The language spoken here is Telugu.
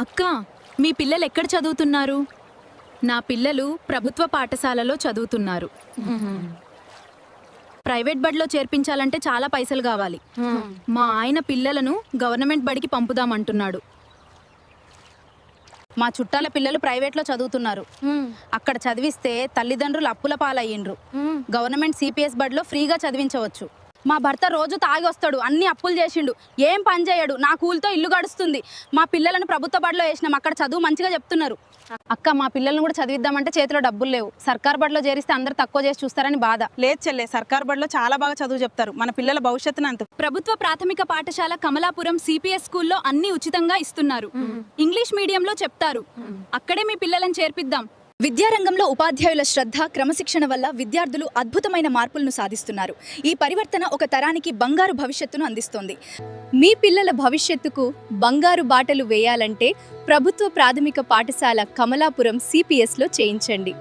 అక్క, మీ పిల్లలు ఎక్కడ చదువుతున్నారు? నా పిల్లలు ప్రభుత్వ పాఠశాలలో చదువుతున్నారు. ప్రైవేట్ బడిలో చేర్పించాలంటే చాలా పైసలు కావాలి. మా ఆయన పిల్లలను గవర్నమెంట్ బడికి పంపుదామంటున్నాడు. మా చుట్టాల పిల్లలు ప్రైవేట్లో చదువుతున్నారు. అక్కడ చదివిస్తే తల్లిదండ్రులు అప్పుల పాలయ్యిండ్రు. గవర్నమెంట్ సిపిఎస్ బడిలో ఫ్రీగా చదివించవచ్చు. మా భర్త రోజు తాగి వస్తాడు, అన్ని అప్పులు చేసిండు, ఏం పని చేయడు, నా కూలితో ఇల్లు గడుస్తుంది. మా పిల్లలను ప్రభుత్వ బడిలో వేసినాం, అక్కడ చదువు మంచిగా చెప్తున్నారు. అక్క, మా పిల్లలను కూడా చదివిద్దామంటే చేతిలో డబ్బులు లేవు. సర్కార్ బడిలో చేరిస్తే అందరు తక్కువ చేసి చూస్తారని బాధ. లేదు చెల్లె, సర్కార్ బడిలో చాలా బాగా చదువు చెప్తారు. మన పిల్లల భవిష్యత్తును అంత. ప్రభుత్వ ప్రాథమిక పాఠశాల కమలాపురం సిపిఎస్ స్కూల్లో అన్ని ఉచితంగా ఇస్తున్నారు. ఇంగ్లీష్ మీడియంలో చెప్తారు. అక్కడే మీ పిల్లలను చేర్పిద్దాం. విద్యారంగంలో ఉపాధ్యాయుల శ్రద్ధ, క్రమశిక్షణ వల్ల విద్యార్థులు అద్భుతమైన మార్పులను సాధిస్తున్నారు. ఈ పరివర్తన ఒక తరానికి బంగారు భవిష్యత్తును అందిస్తోంది. మీ పిల్లల భవిష్యత్తుకు బంగారు బాటలు వేయాలంటే ప్రభుత్వ ప్రాథమిక పాఠశాల కమలాపురం సిపిఎస్లో చేయించండి.